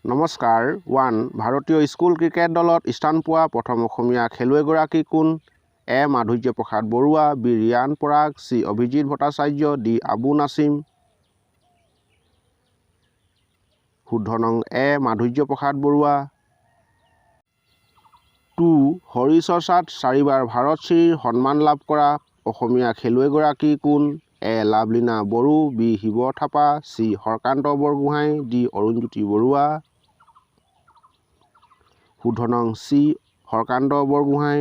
নমস্কাৰ। 1. ভাৰতীয় school cricket দলত স্থান পোৱা প্ৰথম অসমীয়া খেলুৱৈগৰাকী কোন? এ. মাধুৰ্য প্ৰসাদ Barua, B. Riyan Parag, C. Abhijit Bhattacharya, D. Abu Naseem. শুদ্ধ নং এ. মাধুৰ্য প্ৰসাদ বৰুৱা। 2. হৰিচৰ্চাত 4বাৰ ভাৰতশ্ৰীৰ সন্মান লাভ কৰা অসমীয়া খেলুৱৈগৰাকী কোন? A. Lovlina Boro, B. Shiva Thapa, C. Harkanta Borgohain, D. Arunjyoti Baruah. শুদ্ধ নং চি. হৰকান্ত বৰগোহাঁই।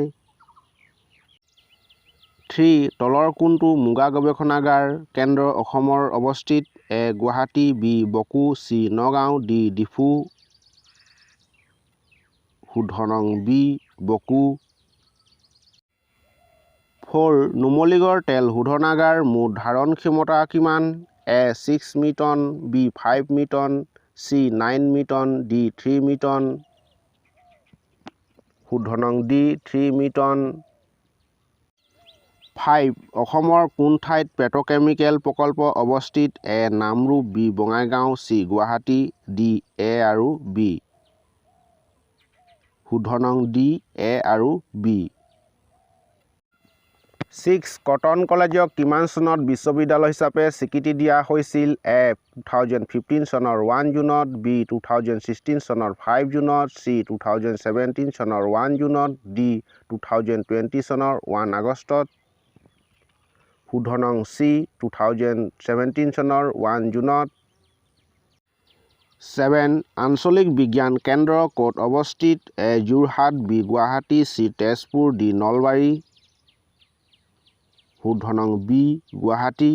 3. তলৰ কোনটো মুগা গৱেষণাগাৰ কেন্দ্ৰ অসমৰ অৱস্থিত? A. Guwahati, B. Boko, C. Nagaon, D. Diphu. শুদ্ধ নং বি. বকো। 4. নুমলীগড় তেল শোধনাগাৰ মুঠ ধাৰণ ক্ষমতা কিমান? এ. 6 Miton, B. 5 Miton, C. 9 Miton, D. 3 Miton. শুদ্ধ নং ডি. 3 মিটন। 5. অসমৰ কোন ঠাইত পেট্ৰকেমিকেল প্ৰকল্প অৱস্থিত? A. Namrup, B. Bongaigaon, C. Guwahati, D. A আৰু বি। শুদ্ধ নং ডি. এ আৰু বি। 6. কটন কলেজক কিমান চনত বিশ্ববিদ্যালয় হিচাপে স্বীকৃতি দিয়া হৈছিল? এ. 2015 চনৰ 1 জুনত, বি. 2016 চনৰ 5 জুনত, চি. 2017 চনৰ 1 জুনত, ডি. 2020 চনৰ 1 আগষ্টত। শুদ্ধ নং চি. 2017 চনৰ 1 জুনত। 7. আঞ্চলিক বিজ্ঞান কেন্দ্ৰ ক'ত অৱস্থিত? A. Jorhat, B. Guwahati, C. Tezpur, D. Nalbari. শুদ্ধ নং বি. গুৱাহাটী।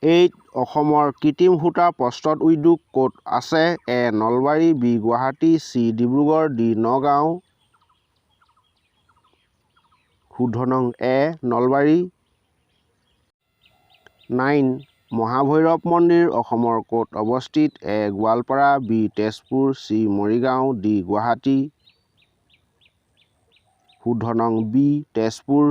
8. অসমৰ কৃত্ৰিম সূতা প্ৰস্তুত উদ্যোগ ক'ত আছে? A. Nalbari, B. Guwahati, C. Dibrugarh, D. Nagaon. শুদ্ধ নং এ. নলবাৰী। 9. মহাভৈৰৱ মন্দিৰ অসমৰ ক'ত অৱস্থিত? A. Goalpara, B. Tezpur, C. Morigaon, D. Guwahati. শুদ্ধ নং বি. তেজপুৰ।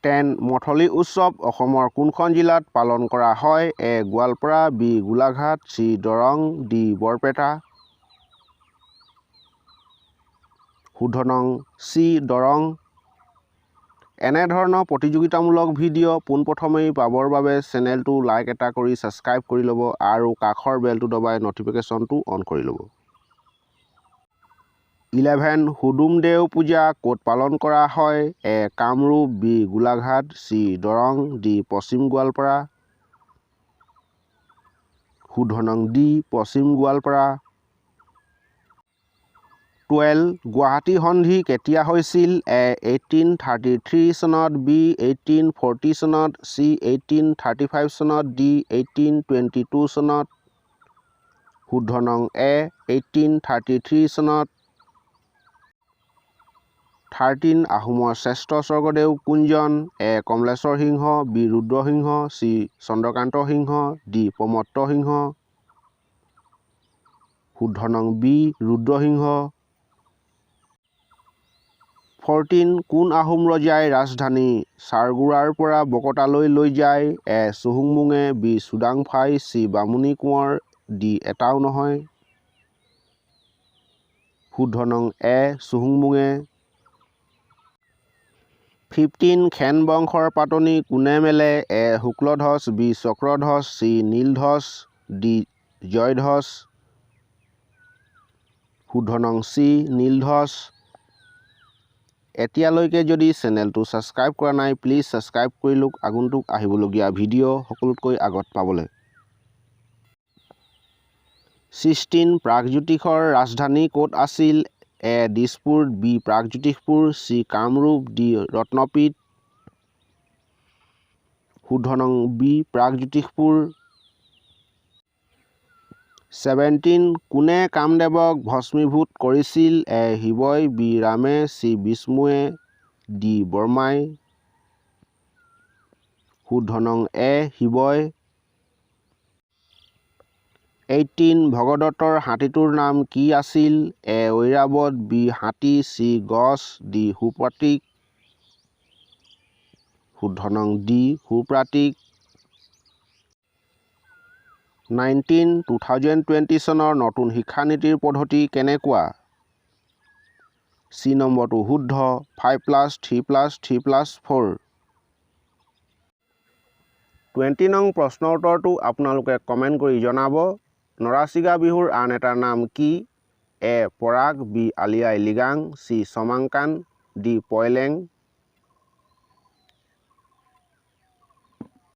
10. মথলি উৎসৱ অসমৰ কোনখন জিলাত পালন কৰা হয়? A. Goalpara, B. Golaghat, C. Darrang, D. Barpeta. শুদ্ধ নং চি. দৰং। এনেধৰণৰ প্ৰতিযোগিতামূলক ভিডিঅ' পোনপ্ৰথমেই পাবৰ বাবে চেনেলটো লাইক এটা কৰি ছাবস্ক্ৰাইব কৰি ল'ব আৰু কাষৰ বেলটো দবাই নটিফিকেশ্যনটো অন কৰি ল'ব। 11. হুদুম দেও পূজা ক'ত পালন কৰা হয়? A. Kamrup, B. Golaghat, C. Darrang, D. Paschim Goalpara. শুদ্ধ নং ডি. পশ্চিম গোৱালপাৰা। 12. গুৱাহাটী সন্ধি কেতিয়া হৈছিল? এ. 1833 চনত, বি. 1840 চনত, চি. 1835 চনত, ডি. 1822 চনত। শুদ্ধ নং এ. 1833 চনত। 13. আহোমৰ শ্ৰেষ্ঠ স্বৰ্গদেউ কোনজন? এ. কমলেশ্বৰ সিংহ, বি. ৰুদ্ৰসিংহ, চি. চন্দ্ৰকান্ত সিংহ, ডি. প্ৰমত্ত সিংহ। শুদ্ধ নং বি. ৰুদ্ৰসিংহ। 14. কোন আহোম ৰজাই ৰাজধানী চাৰগুৰাৰ পৰা বকতালৈ লৈ যায়? এ. চুহুংমুঙে, বি. চুডাংফাই, চি. বামুণী কোঁৱৰ, ডি. এটাও নহয়। শুদ্ধ নং এ. চুহুংমুঙে। 15. খেন বংশৰ পাতনি কোনে মেলে? A. Shukladhwaj, B. Chakradhwaj, C. Niladhwaj, D. Jayadhwaj. শুদ্ধ নং চি. নীলধ্বজ। এতিয়ালৈকে যদি চেনেলটো ছাবস্ক্ৰাইব কৰা নাই প্লিজ ছাবস্ক্ৰাইব কৰি লওক আগন্তুক আহিবলগীয়া ভিডিঅ' সকলোতকৈ আগত পাবলৈ। 16. প্ৰাগজ্যোতিষৰ ৰাজধানী ক'ত আছিল? A. Dispur, B. Pragjyotishpur, C. Kamrup, D. Ratnapith. শুদ্ধ নং বি. প্ৰাগজ্যোতিষপুৰ। 17. কোনে কামদেৱক ভস্মীভূত কৰিছিল? এ. শিৱই, বি. ৰামে, চি. বিষ্ণুৱে, ডি. বৰ্মাই। শুদ্ধ নং এ. শিৱই। 18. ভগদত্তৰ হাতীটোৰ নাম কি আছিল? এ. ঐৰাৱত, বি. হাতী, চি. গছ, ডি. সুপ্ৰতীক। শুদ্ধ নং ডি. সুপ্ৰতীক। 2020 চনৰ নতুন শিক্ষানীতিৰ পদ্ধতি কেনেকুৱা? চি নম্বৰটো শুদ্ধ 5+3+3+4। 20 নং প্ৰশ্নৰ উত্তৰটো আপোনালোকে কমেণ্ট কৰি জনাব। নৰাছিগা বিহুৰ আন এটা নাম কি? এ পৰাগ, বি আলি আই লৃগাং, চি চমাংকান, ডি পয়লেং,